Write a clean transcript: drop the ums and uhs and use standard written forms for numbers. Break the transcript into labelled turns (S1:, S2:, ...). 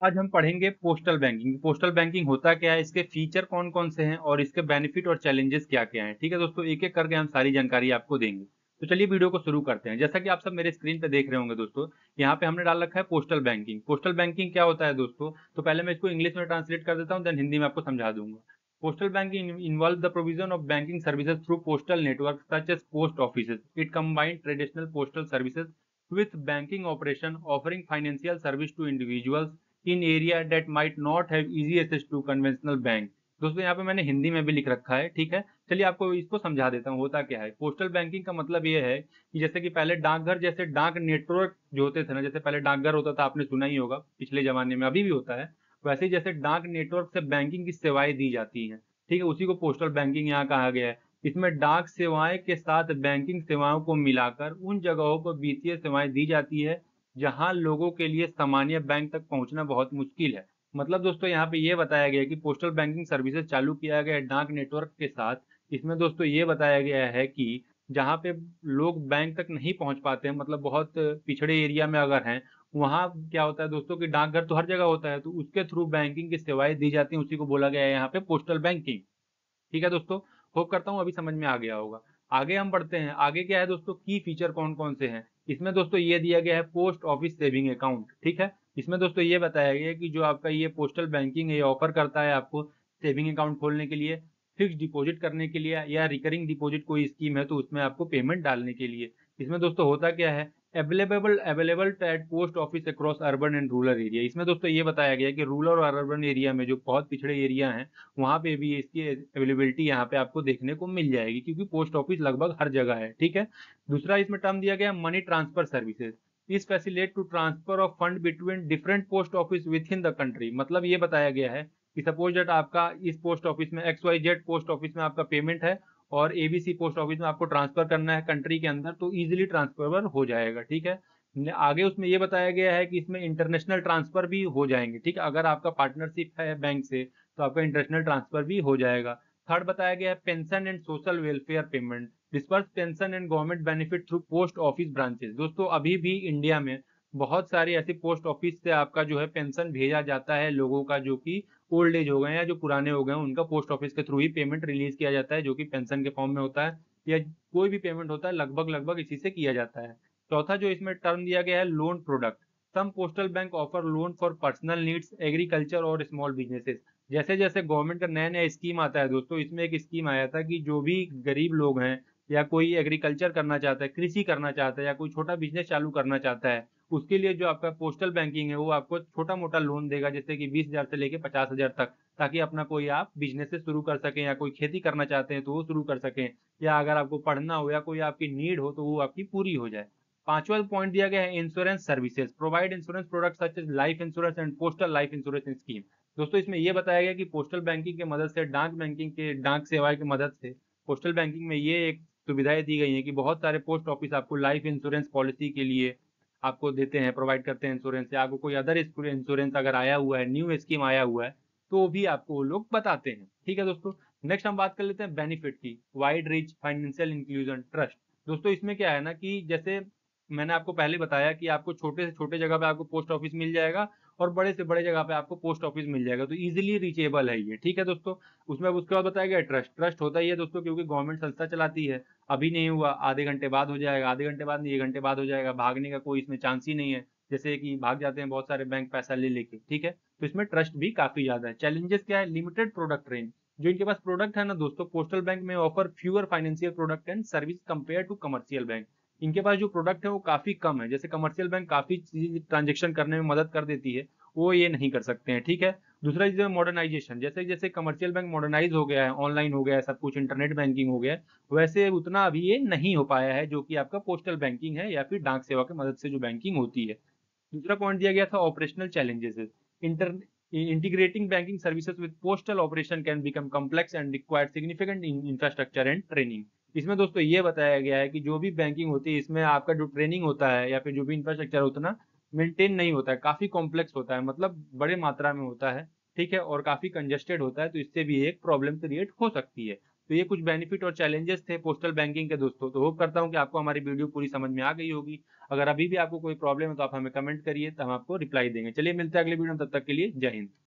S1: आज हम पढ़ेंगे पोस्टल बैंकिंग। पोस्टल बैंकिंग होता क्या है, इसके फीचर कौन कौन से हैं और इसके बेनिफिट और चैलेंजेस क्या क्या हैं। ठीक है दोस्तों, एक एक करके हम सारी जानकारी आपको देंगे। तो चलिए वीडियो को शुरू करते हैं। जैसा कि आप सब मेरे स्क्रीन पे देख रहे होंगे दोस्तों, यहाँ पे हमने डाल रखा है पोस्टल बैंकिंग। पोस्टल बैंकिंग क्या होता है दोस्तों, तो पहले मैं इसको इंग्लिश में ट्रांसलेट कर देता हूँ, देन हिंदी में आपको समझा दूंगा। Postal banking involve the provision of banking services through postal network such as post offices. It combine traditional postal services with banking operation, offering financial service to individuals in area that might not have easy access to conventional bank। दोस्तों यहाँ पे मैंने हिंदी में भी लिख रखा है, ठीक है। चलिए आपको इसको समझा देता हूँ होता क्या है। पोस्टल बैंकिंग का मतलब ये है कि जैसे कि पहले डाकघर जैसे डाक नेटवर्क जो होते थे ना, जैसे पहले डाकघर होता था, आपने सुना ही होगा, पिछले जमाने में, अभी भी होता है। वैसे ही जैसे डाक नेटवर्क से बैंकिंग की सेवाएं दी जाती हैं, ठीक है, उसी को पोस्टल बैंकिंग यहाँ कहा गया है। इसमें डाक सेवाएं के साथ बैंकिंग सेवाओं को मिलाकर उन जगहों पर वित्तीय सेवाएं दी जाती है जहां लोगों के लिए सामान्य बैंक तक पहुंचना बहुत मुश्किल है। मतलब दोस्तों यहाँ पे ये बताया गया है कि पोस्टल बैंकिंग सर्विसेज चालू किया गया है डाक नेटवर्क के साथ। इसमें दोस्तों ये बताया गया है कि जहाँ पे लोग बैंक तक नहीं पहुंच पाते हैं, मतलब बहुत पिछड़े एरिया में अगर हैं, वहाँ क्या होता है दोस्तों कि डाकघर तो हर जगह होता है, तो उसके थ्रू बैंकिंग की सेवाएं दी जाती हैं, उसी को बोला गया है यहाँ पे पोस्टल बैंकिंग। ठीक है दोस्तों, होप करता हूँ अभी समझ में आ गया होगा। आगे हम बढ़ते हैं। आगे क्या है दोस्तों, की फीचर कौन कौन से हैं। इसमें दोस्तों ये दिया गया है पोस्ट ऑफिस सेविंग अकाउंट, ठीक है। इसमें दोस्तों ये बताया गया है कि जो आपका ये पोस्टल बैंकिंग है, ये ऑफर करता है आपको सेविंग अकाउंट खोलने के लिए, फिक्स डिपॉजिट करने के लिए, या रिकरिंग डिपॉजिट कोई स्कीम है तो उसमें आपको पेमेंट डालने के लिए। इसमें दोस्तों होता क्या है, available available at post office across urban and rural area. इसमें दोस्तों ये बताया गया है कि रूरल और अर्बन एरिया में जो बहुत पिछड़े एरिया हैं, वहां पे भी इसकी अवेलेबिलिटी यहाँ पे आपको देखने को मिल जाएगी, क्योंकि पोस्ट ऑफिस लगभग हर जगह है, ठीक है। दूसरा इसमें टर्म दिया गया money transfer services. Is facilitate to transfer of fund between different post office within the country. मतलब ये बताया गया है कि सपोज दैट आपका इस पोस्ट ऑफिस में XYZ पोस्ट ऑफिस में आपका पेमेंट है और ABC पोस्ट ऑफिस में आपको ट्रांसफर करना है कंट्री के अंदर, तो इजिली ट्रांसफर हो जाएगा, ठीक है। आगे उसमें ये बताया गया है कि इसमें इंटरनेशनल ट्रांसफर भी हो जाएंगे, ठीक है। अगर आपका पार्टनरशिप है बैंक से तो आपका इंटरनेशनल ट्रांसफर भी हो जाएगा। थर्ड बताया गया है pension and social welfare payment. Disperse pension and government benefit through post office branches. दोस्तों अभी भी इंडिया में बहुत सारी ऐसी पोस्ट ऑफिस से आपका जो है पेंशन भेजा जाता है लोगों का, जो कि ओल्ड एज हो गए हैं या जो पुराने हो गए हैं, उनका पोस्ट ऑफिस के थ्रू ही पेमेंट रिलीज किया जाता है, जो कि पेंशन के फॉर्म में होता है, या कोई भी पेमेंट होता है लगभग लगभग इसी से किया जाता है। चौथा जो इसमें टर्म दिया गया है loan product. Some postal bank offer loan for personal needs, agriculture और स्मॉल बिजनेसेस। जैसे जैसे गवर्नमेंट का नया नया स्कीम आता है दोस्तों, इसमें एक स्कीम आया था कि जो भी गरीब लोग हैं या कोई एग्रीकल्चर करना चाहता है, कृषि करना चाहता है, या कोई छोटा बिजनेस चालू करना चाहता है, उसके लिए जो आपका पोस्टल बैंकिंग है वो आपको छोटा मोटा लोन देगा, जैसे कि 20,000 से लेके 50,000 तक, ताकि अपना कोई आप बिजनेस शुरू कर सकें, या कोई खेती करना चाहते हैं तो वो शुरू कर सकें, या अगर आपको पढ़ना हो या कोई आपकी नीड हो तो वो आपकी पूरी हो जाए। पांचवा पॉइंट दिया गया है insurance services. Provide insurance product such as life insurance and postal life insurance scheme. दोस्तों इसमें यह बताया गया कि पोस्टल बैंकिंग की मदद से, डाक बैंकिंग के डाक सेवाएं की मदद से, पोस्टल बैंकिंग में ये एक सुविधाएं दी गई हैं कि बहुत सारे पोस्ट ऑफिस आपको लाइफ इंश्योरेंस पॉलिसी के लिए आपको देते हैं, प्रोवाइड करते हैं इंश्योरेंस, या आपको कोई अदर इंश्योरेंस अगर आया हुआ है, न्यू स्कीम आया हुआ है, तो भी आपको वो लोग बताते हैं, ठीक है दोस्तों। नेक्स्ट हम बात कर लेते हैं बेनिफिट की। Wide reach financial inclusion trust. दोस्तों इसमें क्या है ना कि जैसे मैंने आपको पहले बताया कि आपको छोटे से छोटे जगह पे आपको पोस्ट ऑफिस मिल जाएगा और बड़े से बड़े जगह पे आपको पोस्ट ऑफिस मिल जाएगा, तो इजीली रीचेबल है ये, ठीक है दोस्तों। उसमें उसके बाद बताया गया ट्रस्ट। ट्रस्ट होता ही है दोस्तों, क्योंकि गवर्नमेंट संस्था चलाती है। अभी नहीं हुआ, आधे घंटे बाद हो जाएगा, आधे घंटे बाद नहीं, 1 घंटे बाद हो जाएगा, भागने का कोई इसमें चांस ही नहीं है। जैसे कि भाग जाते हैं बहुत सारे बैंक पैसा ले लेके, ठीक है। तो इसमें ट्रस्ट भी काफी ज्यादा है। चैलेंजेस क्या है, लिमिटेड प्रोडक्ट रेंज। जो इनके पास प्रोडक्ट है ना दोस्तों, पोस्टल बैंक में offer fewer financial product and service compare to commercial bank. इनके पास जो प्रोडक्ट है वो काफी कम है। जैसे कमर्शियल बैंक काफी चीज ट्रांजेक्शन करने में मदद कर देती है, वो ये नहीं कर सकते हैं, ठीक है। दूसरा चीज है मॉडर्नाइजेशन। जैसे जैसे कमर्शियल बैंक मॉडर्नाइज हो गया है, ऑनलाइन हो गया है सब कुछ, इंटरनेट बैंकिंग हो गया है, वैसे उतना अभी ये नहीं हो पाया है जो कि आपका पोस्टल बैंकिंग है या फिर डाक सेवा की मदद से जो बैंकिंग होती है। दूसरा पॉइंट दिया गया था operational challenges. Inter integrating banking services with postal operation can become complex and require significant infrastructure and training. इसमें दोस्तों ये बताया गया है कि जो भी बैंकिंग होती है, इसमें आपका जो ट्रेनिंग होता है या फिर जो भी इंफ्रास्ट्रक्चर उतना मेंटेन नहीं होता है, काफी कॉम्प्लेक्स होता है, मतलब बड़े मात्रा में होता है, ठीक है, और काफी कंजेस्टेड होता है, तो इससे भी एक प्रॉब्लम क्रिएट हो सकती है। तो ये कुछ बेनिफिट और चैलेंजेस थे पोस्टल बैंकिंग के दोस्तों। तो होप करता हूँ कि आपको हमारी वीडियो पूरी समझ में आ गई होगी। अगर अभी भी आपको कोई प्रॉब्लम है तो आप हमें कमेंट करिए, तो हम आपको रिप्लाई देंगे। चलिए मिलते हैं अगली वीडियो में, तब तक के लिए जय हिंद।